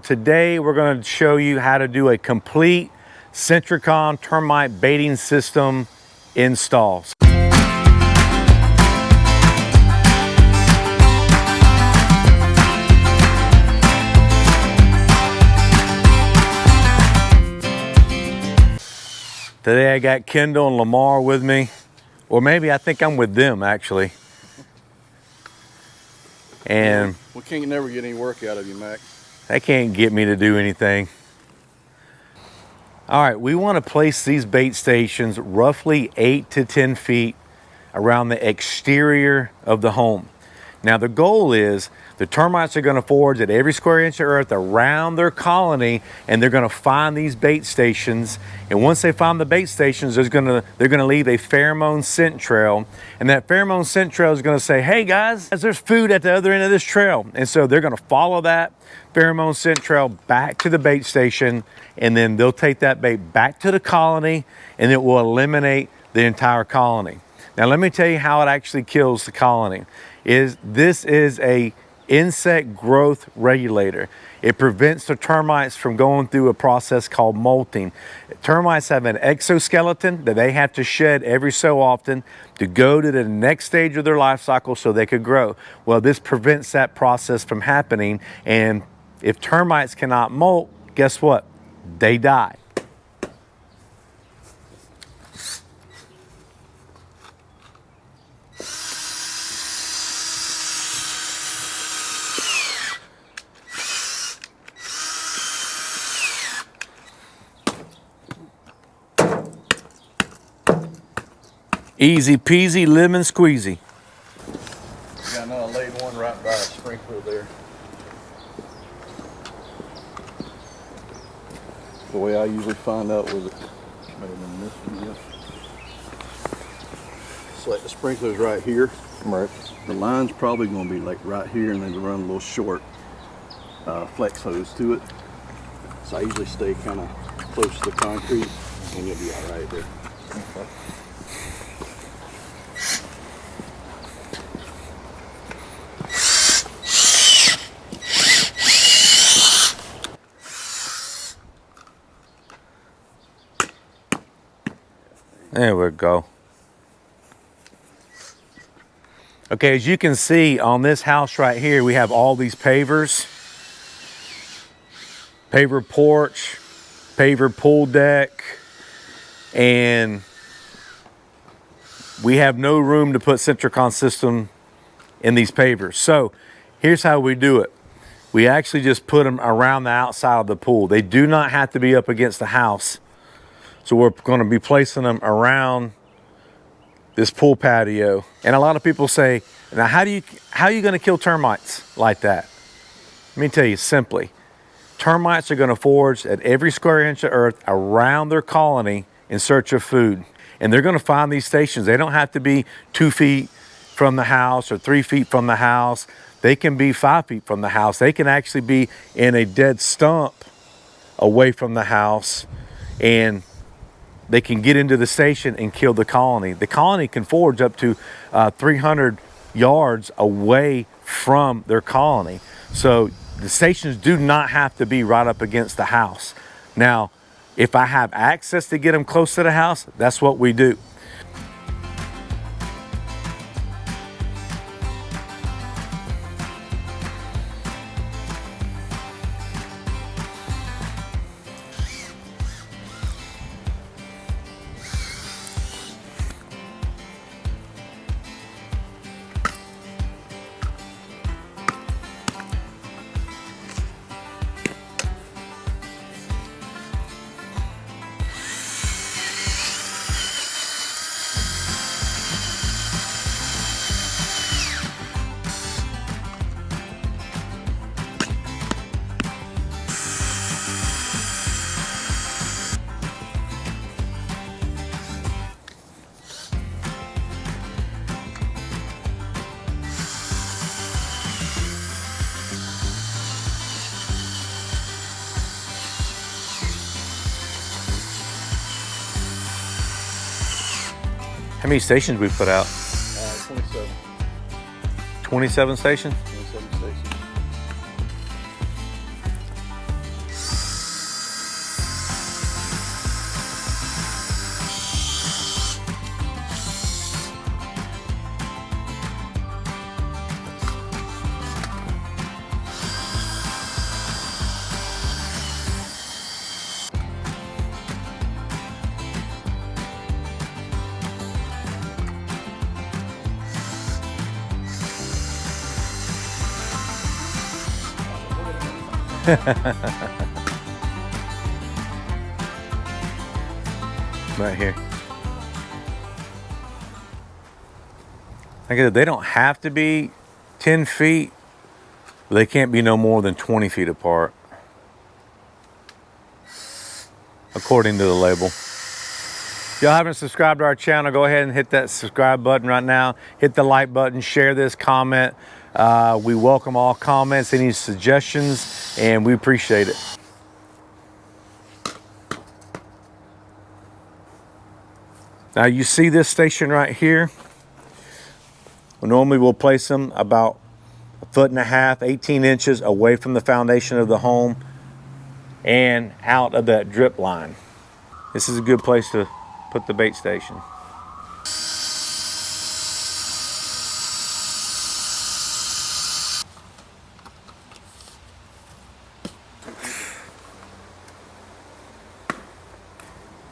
Today we're going to show you how to do a complete Sentricon Termite Baiting System install. Today I got Kendall and Lamar with me, or maybe I think I'm with them actually. And we can't never get any work out of you, Mac. They can't get me to do anything. All right, we want to place these bait stations roughly 8 to 10 feet around the exterior of the home. Now the goal is the termites are going to forage at every square inch of earth around their colony, and they're going to find these bait stations. And once they find the bait stations, they're going to leave a pheromone scent trail, and that pheromone scent trail is going to say, "Hey guys, there's food at the other end of this trail." And so they're going to follow that pheromone scent trail back to the bait station, and then they'll take that bait back to the colony, and it will eliminate the entire colony. Now let me tell you how it actually kills the colony. This is a insect growth regulator. It prevents the termites from going through a process called molting. Termites have an exoskeleton that they have to shed every so often to go to the next stage of their life cycle so they could grow. Well, this prevents that process from happening, and if termites cannot molt, guess what? They die. Easy peasy, lemon squeezy. Got another laid one right by a sprinkler there. The way I usually find out with it, better than this one, yeah. So like the sprinkler's right here. Right. The line's probably going to be like right here, and then to run a little short flex hose to it. So I usually stay kind of close to the concrete, and you'll be all right there. Okay. There we go. Okay, as you can see on this house right here, we have all these pavers. Paver porch, paver pool deck, and we have no room to put Sentricon system in these pavers. So here's how we do it. We actually just put them around the outside of the pool. They do not have to be up against the house. So we're going to be placing them around this pool patio. And a lot of people say, now how are you going to kill termites like that? Let me tell you simply. Termites are going to forage at every square inch of earth around their colony in search of food. And they're going to find these stations. They don't have to be 2 feet from the house or 3 feet from the house. They can be 5 feet from the house. They can actually be in a dead stump away from the house, and they can get into the station and kill the colony. The colony can forage up to 300 yards away from their colony. So the stations do not have to be right up against the house. Now, if I have access to get them close to the house, that's what we do. How many stations we put out? 27. 27 stations? 27 stations. Right here. Like I said, they don't have to be 10 feet. But they can't be no more than 20 feet apart, according to the label. If y'all haven't subscribed to our channel, go ahead and hit that subscribe button right now. Hit the like button, share this, comment. We welcome all comments, any suggestions, and we appreciate it. Now you see this station right here. Normally we'll place them about 1.5 feet, 18 inches away from the foundation of the home and out of that drip line. This is a good place to put the bait station.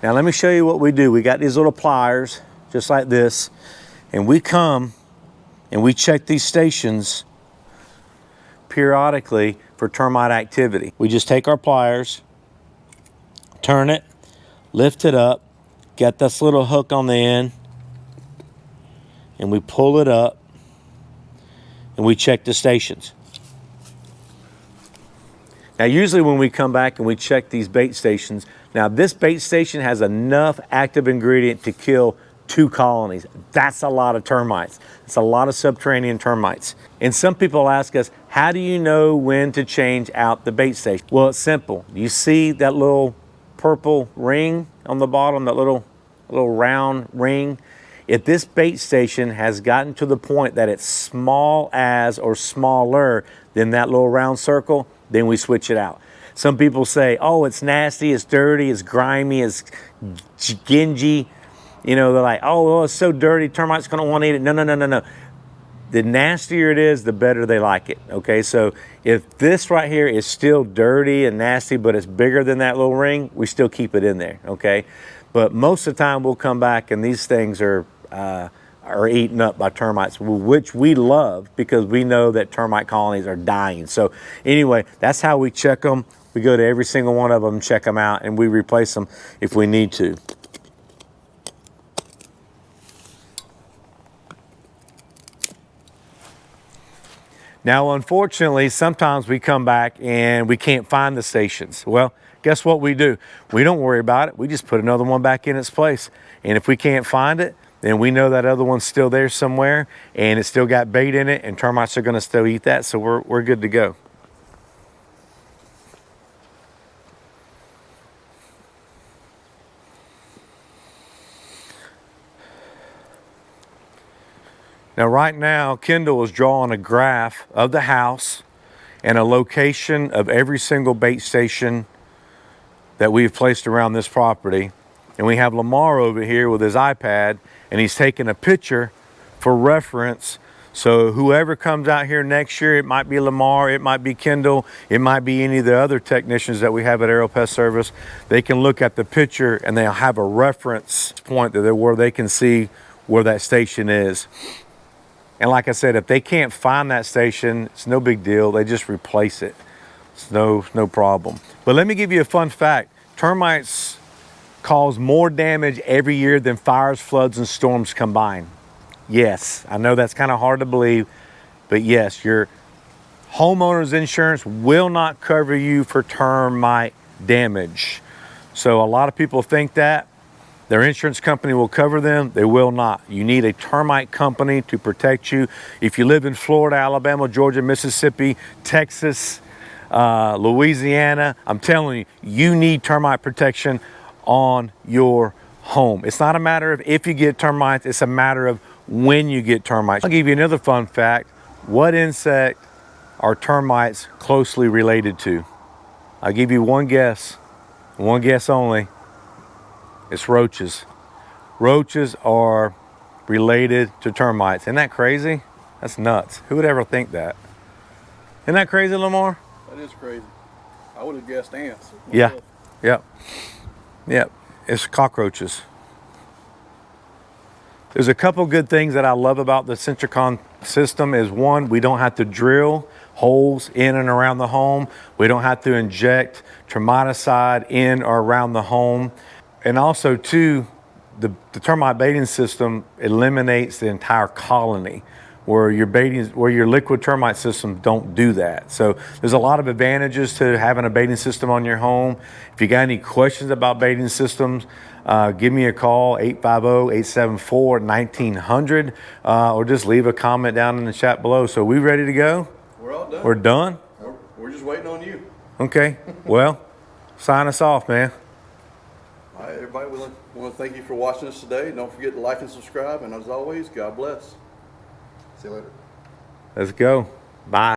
Now let me show you what we do. We got these little pliers, just like this, and we come and we check these stations periodically for termite activity. We just take our pliers, turn it, lift it up, get this little hook on the end, and we pull it up and we check the stations. Now usually when we come back and we check these bait stations, now this bait station has enough active ingredient to kill 2 colonies. That's a lot of termites. It's a lot of subterranean termites. And some people ask us, how do you know when to change out the bait station? Well, it's simple. You see that little purple ring on the bottom, that little round ring? If this bait station has gotten to the point that it's small as or smaller than that little round circle, then we switch it out. Some people say, oh, it's nasty, it's dirty, it's grimy, it's gingy. You know, they're like, oh, it's so dirty, termites gonna wanna eat it. No. The nastier it is, the better they like it, okay? So if this right here is still dirty and nasty, but it's bigger than that little ring, we still keep it in there, okay? But most of the time we'll come back and these things are eaten up by termites, which we love because we know that termite colonies are dying. So anyway, that's how we check them. We go to every single one of them, check them out, and we replace them if we need to. Now, unfortunately, sometimes we come back and we can't find the stations. Well, guess what we do? We don't worry about it. We just put another one back in its place. And if we can't find it, then we know that other one's still there somewhere and it's still got bait in it and termites are gonna still eat that, so we're good to go. Now, right now, Kendall is drawing a graph of the house and a location of every single bait station that we've placed around this property. And we have Lamar over here with his iPad, and he's taking a picture for reference. So whoever comes out here next year, it might be Lamar, it might be Kendall, it might be any of the other technicians that we have at Aerial Pest Service. They can look at the picture and they'll have a reference point where they can see where that station is. And like I said, if they can't find that station, it's no big deal. They just replace it. It's no problem. But let me give you a fun fact. Termites cause more damage every year than fires, floods, and storms combined. Yes, I know that's kind of hard to believe, but yes, your homeowner's insurance will not cover you for termite damage. So a lot of people think that their insurance company will cover them. They will not. You need a termite company to protect you. If you live in Florida, Alabama, Georgia, Mississippi, Texas, Louisiana, I'm telling you, you need termite protection on your home. It's not a matter of if you get termites, it's a matter of when you get termites. I'll give you another fun fact. What insect are termites closely related to? I'll give you one guess only. It's roaches. Roaches are related to termites. Isn't that crazy? That's nuts. Who would ever think that? Isn't that crazy, Lamar? That is crazy. I would have guessed ants. Yeah. Yep. It's cockroaches. There's a couple good things that I love about the Sentricon system is one, we don't have to drill holes in and around the home. We don't have to inject termiticide in or around the home. And also too, the termite baiting system eliminates the entire colony, where your liquid termite system don't do that. So there's a lot of advantages to having a baiting system on your home. If you got any questions about baiting systems, give me a call, 850-874-1900, or just leave a comment down in the chat below. So we ready to go? We're all done. We're done? We're just waiting on you. Okay, well, sign us off, man. All right, everybody, we want to thank you for watching us today. Don't forget to like and subscribe, and as always, God bless. See you later. Let's go. Bye.